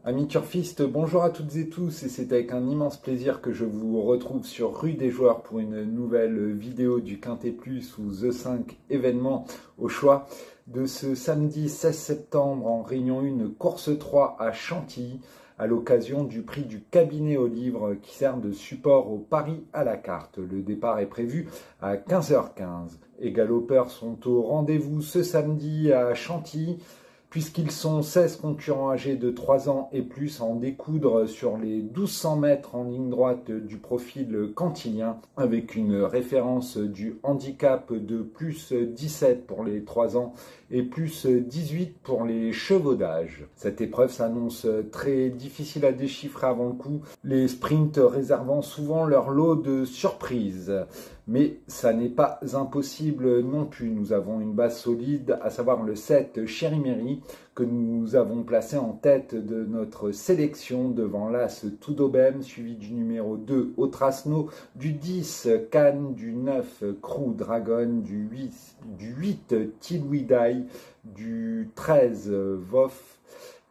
Amis turfistes, bonjour à toutes et tous, et c'est avec un immense plaisir que je vous retrouve sur Rue des Joueurs pour une nouvelle vidéo du Quintet Plus ou The 5 événement au choix de ce samedi 16 septembre en Réunion 1, course 3 à Chantilly, à l'occasion du prix du cabinet au livre qui sert de support au pari à la carte. Le départ est prévu à 15h15. Les galopeurs sont au rendez-vous ce samedi à Chantilly, puisqu'ils sont 16 concurrents âgés de 3 ans et plus à en découdre sur les 1200 mètres en ligne droite du profil cantilien, avec une référence du handicap de plus 17 pour les 3 ans et plus 18 pour les chevaux d'âge. Cette épreuve s'annonce très difficile à déchiffrer avant le coup, les sprints réservant souvent leur lot de surprises. Mais ça n'est pas impossible non plus. Nous avons une base solide, à savoir le 7 Chéri Méri, que nous avons placé en tête de notre sélection devant l'As Toudobem, suivi du numéro 2 Otrasno, du 10 Cannes, du 9 Crew Dragon, du 8 Tilouidaï, du 13 Vof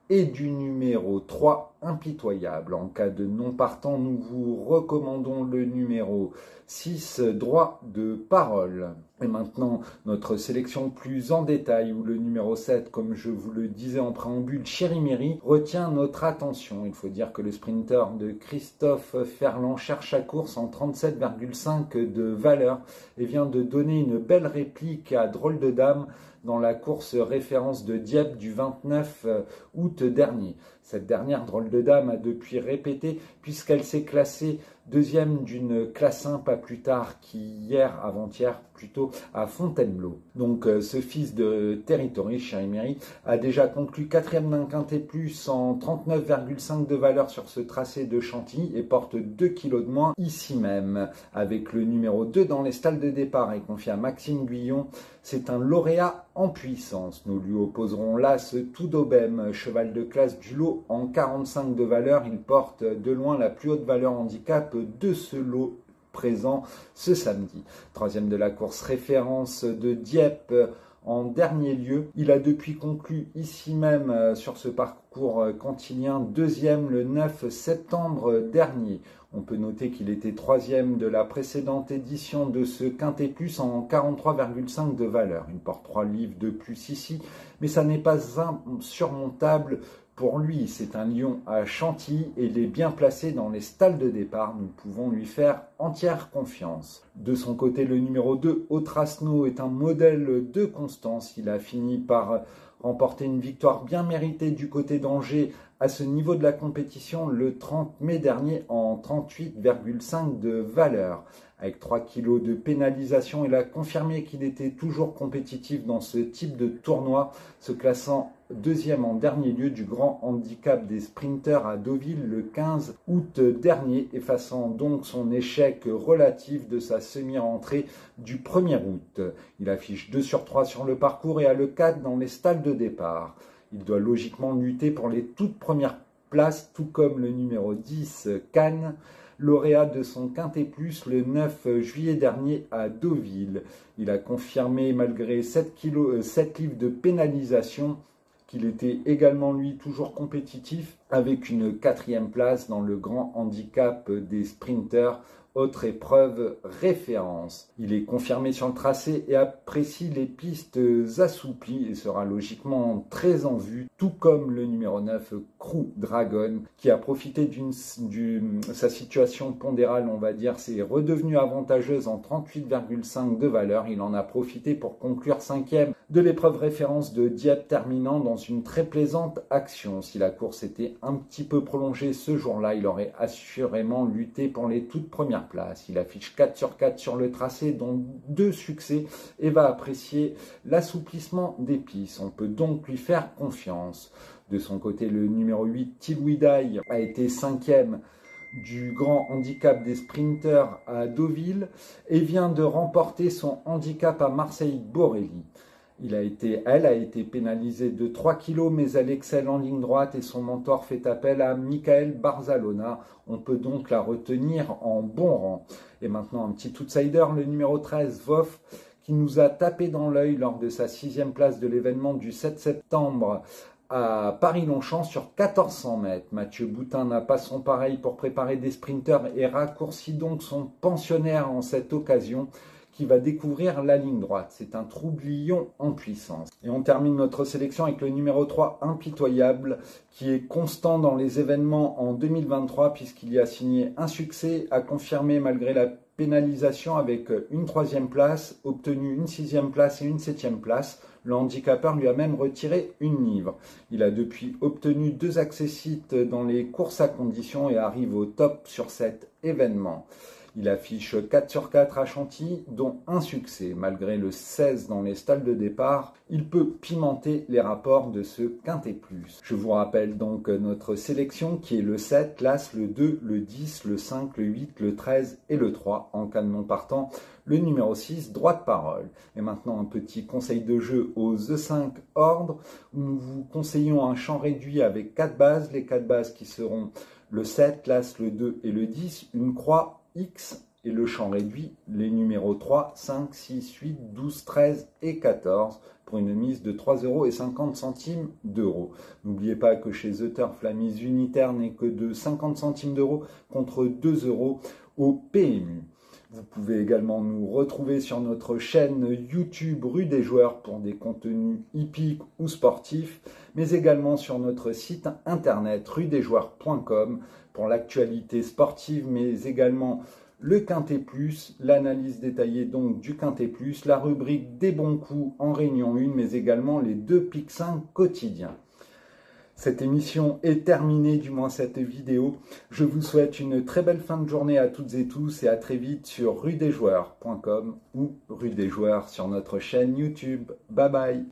et du numéro 3 Impitoyable. En cas de non partant, nous vous recommandons le numéro 6 Droit de Parole. Et maintenant, notre sélection plus en détail, où le numéro 7, comme je vous le disais en préambule, Chéri Méri, retient notre attention. Il faut dire que le sprinter de Christophe Ferland cherche sa course en 37,5 de valeur et vient de donner une belle réplique à Drôle de Dame dans la course référence de Dieppe du 29 août dernier. Cette dernière Drôle de Dame a depuis répété, puisqu'elle s'est classée deuxième d'une classe 1 pas plus tard avant-hier plutôt, à Fontainebleau. Donc ce fils de Territory, Chéri Méri, a déjà conclu quatrième d'un Quintet Plus en 39,5 de valeur sur ce tracé de Chantilly et porte 2 kilos de moins ici même. Avec le numéro 2 dans les stalles de départ et confié à Maxime Guyon, c'est un lauréat en puissance. Nous lui opposerons l'As Toudobem, cheval de classe du lot en 45 de valeur. Il porte de loin la plus haute valeur handicap de ce lot présent ce samedi. Troisième de la course, référence de Dieppe en dernier lieu. Il a depuis conclu ici même sur ce parcours cantilien deuxième le 9 septembre dernier. On peut noter qu'il était troisième de la précédente édition de ce Quintet Plus en 43,5 de valeur. Il porte 3 livres de plus ici, mais ça n'est pas insurmontable pour lui. C'est un lion à Chantilly et il est bien placé dans les stalles de départ. Nous pouvons lui faire entière confiance. De son côté, le numéro 2, Otrasno, est un modèle de constance. Il a fini par remporter une victoire bien méritée du côté d'Angers à ce niveau de la compétition le 30 mai dernier en 38,5 de valeur. Avec 3 kilos de pénalisation, il a confirmé qu'il était toujours compétitif dans ce type de tournoi, se classant deuxième en dernier lieu du grand handicap des sprinters à Deauville le 15 août dernier, effaçant donc son échec relatif de sa semi-rentrée du 1er août. Il affiche 2 sur 3 sur le parcours et a le 4 dans les stalles de départ. Il doit logiquement lutter pour les toutes premières places, tout comme le numéro 10 Cannes, lauréat de son Quintet Plus le 9 juillet dernier à Deauville. Il a confirmé, malgré 7 livres de pénalisation, qu'il était également lui toujours compétitif, avec une 4e place dans le grand handicap des sprinters, autre épreuve référence. Il est confirmé sur le tracé et apprécie les pistes assouplies et sera logiquement très en vue, tout comme le numéro 9 Crew Dragon, qui a profité sa situation pondérale, on va dire, c'est redevenu avantageuse en 38,5 de valeur. Il en a profité pour conclure 5e de l'épreuve référence de Dieppe, terminant dans une très plaisante action. Si la course était un petit peu prolongée ce jour-là, il aurait assurément lutté pour les toutes premières places. Il affiche 4 sur 4 sur le tracé, dont 2 succès, et va apprécier l'assouplissement des pistes. On peut donc lui faire confiance. De son côté, le numéro 8, Tilouidaï, a été 5e du grand handicap des sprinters à Deauville et vient de remporter son handicap à Marseille-Borelli. Elle a été pénalisée de 3 kilos, mais elle excelle en ligne droite et son mentor fait appel à Michael Barzalona. On peut donc la retenir en bon rang. Et maintenant, un petit outsider, le numéro 13, Vof, qui nous a tapé dans l'œil lors de sa 6e place de l'événement du 7 septembre à Paris-Longchamp sur 1400 mètres. Mathieu Boutin n'a pas son pareil pour préparer des sprinteurs et raccourcit donc son pensionnaire en cette occasion qui va découvrir la ligne droite. C'est un troublion en puissance. Et on termine notre sélection avec le numéro 3, Impitoyable, qui est constant dans les événements en 2023 puisqu'il y a signé un succès, a confirmé malgré la pénalisation avec une 3e place, obtenu une 6e place et une 7e place. Le handicapeur lui a même retiré une livre. Il a depuis obtenu 2 accessites dans les courses à conditions et arrive au top sur cet événement. Il affiche 4 sur 4 à Chantilly, dont un succès. Malgré le 16 dans les stalles de départ, il peut pimenter les rapports de ce Quintet Plus. Je vous rappelle donc notre sélection qui est le 7, l'As, le 2, le 10, le 5, le 8, le 13 et le 3. En cas de non partant, le numéro 6, droit de parole. Et maintenant un petit conseil de jeu aux E5 ordres, où nous vous conseillons un champ réduit avec 4 bases. Les 4 bases qui seront le 7, l'As, le 2 et le 10, une croix X et le champ réduit, les numéros 3, 5, 6, 8, 12, 13 et 14 pour une mise de 3,50 €. N'oubliez pas que chez The Turf, la mise unitaire n'est que de 50 centimes d'euros contre 2 € au PMU. Vous pouvez également nous retrouver sur notre chaîne YouTube Rue des Joueurs pour des contenus hippiques ou sportifs, mais également sur notre site internet rudesjoueurs.com pour l'actualité sportive, mais également le Quintet Plus, l'analyse détaillée donc du Quintet Plus, la rubrique des bons coups en Réunion 1, mais également les 2 pics 5 quotidiens. Cette émission est terminée, du moins cette vidéo. Je vous souhaite une très belle fin de journée à toutes et tous et à très vite sur rudesjoueurs.com ou Rue des Joueurs sur notre chaîne YouTube. Bye bye.